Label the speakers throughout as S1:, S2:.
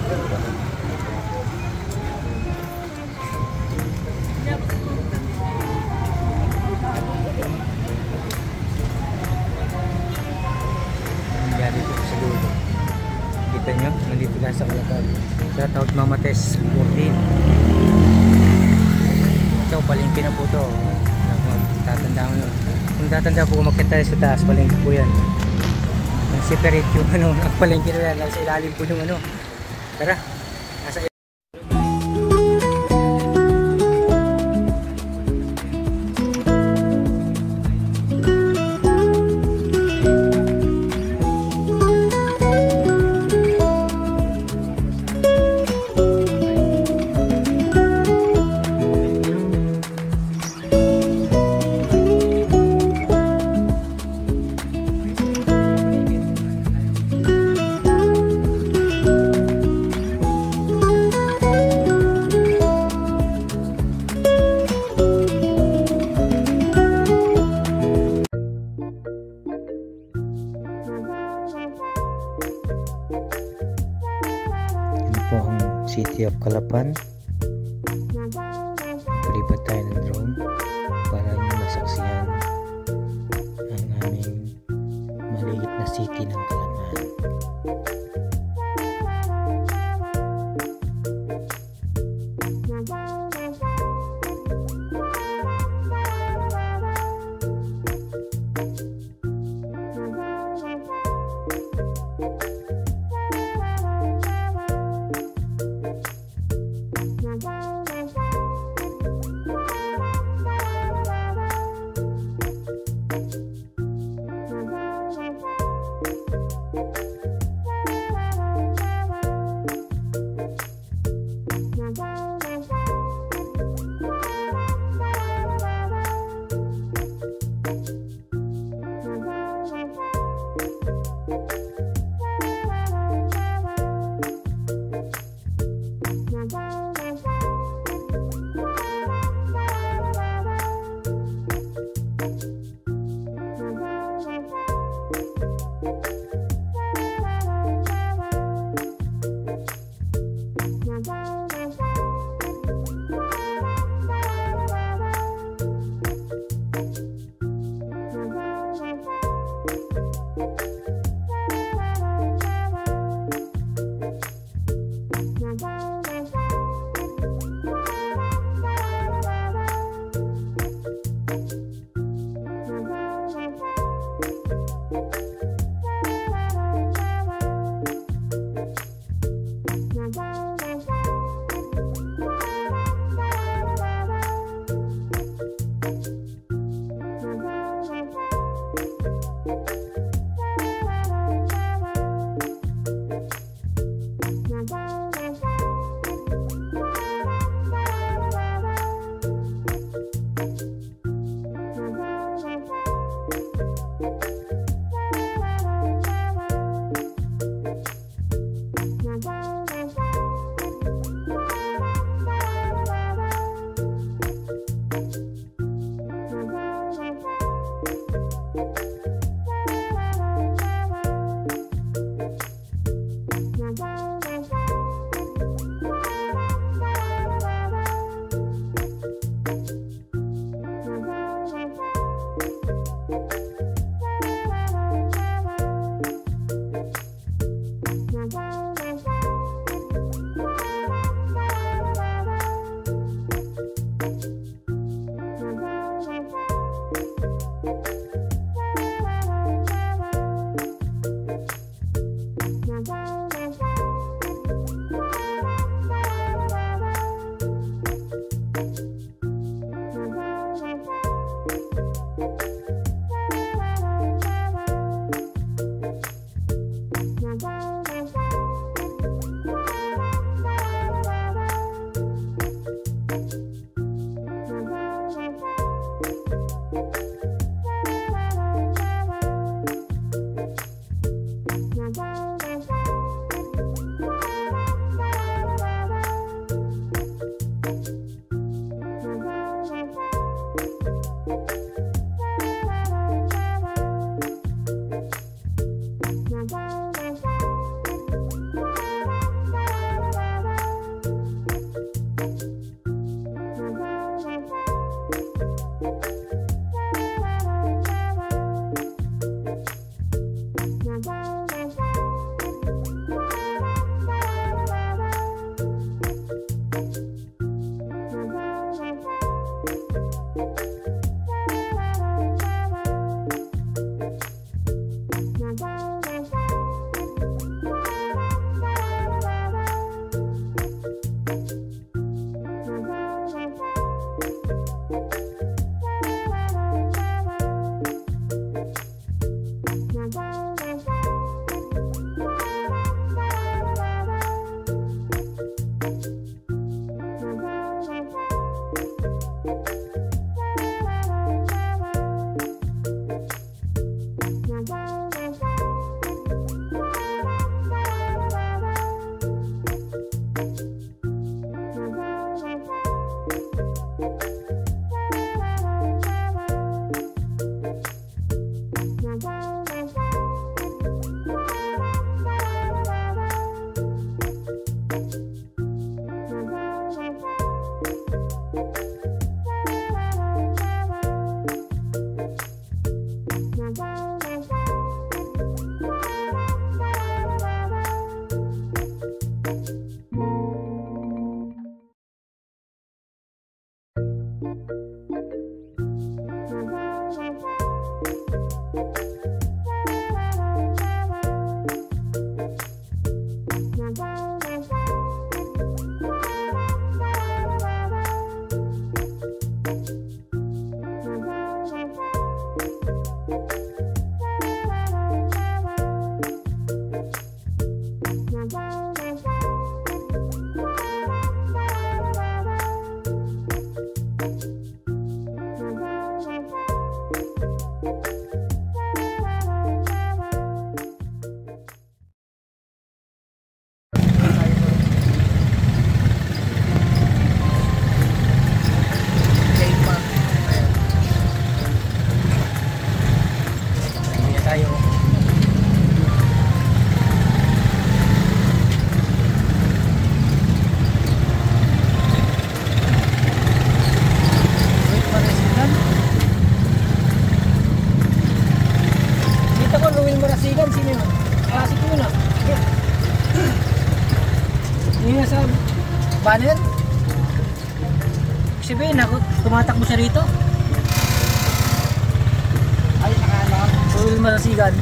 S1: Nangyari dito sa dulo. Kita nyo, nandito lang sa Calapan. Shout out Mama Tess 14. Ito, palengke na po ito. Tatanda mo. Kung tatanda po makita sa taas, palengke po yan. Ang separate yung ano, ang palengke na yan. Sa ilalim po yung ano. Tara, nasa po ang City of Calapan. Palipat tayo ng drone para nyo masaksihan ang aming maliit na city ng Calapan. Yung nasa banner. Sabihin, tumatakbo siya rito.
S2: Ay, nakalang.
S1: Ulo malasigan.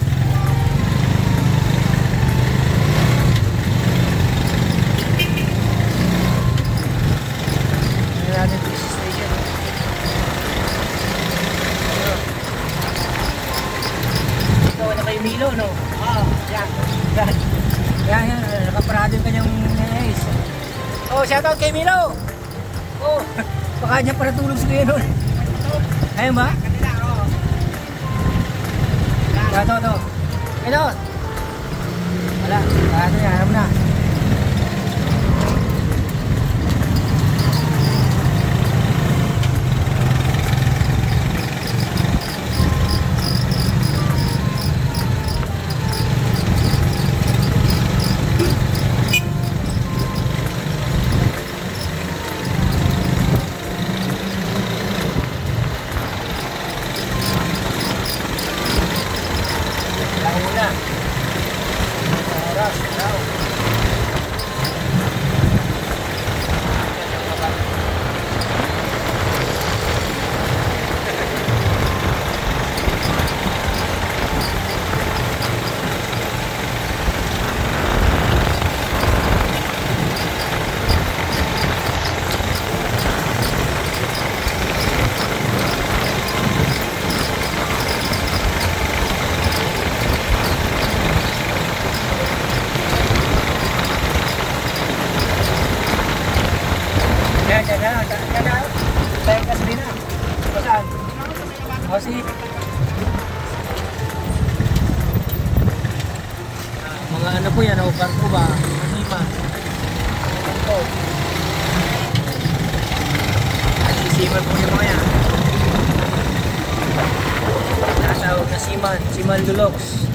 S1: Natin police station. Ito, wala kayo Milo, no?
S2: Oo, yan.
S1: Yan, nakaparado yung kanyang ace. Oh, shoutout kay Milo! Oh, baka niya para tulog si Kuya nun. Ayun ba?
S2: Kanila, oo.
S1: Ito. Ito! Wala, ito yan, alam na. Tayo kasi din na. Saan? O, sige. Mga ano po yan, barko ba? Masima. Barko. Sisiman po yung mga yan. Nasa na Siman Lulocks.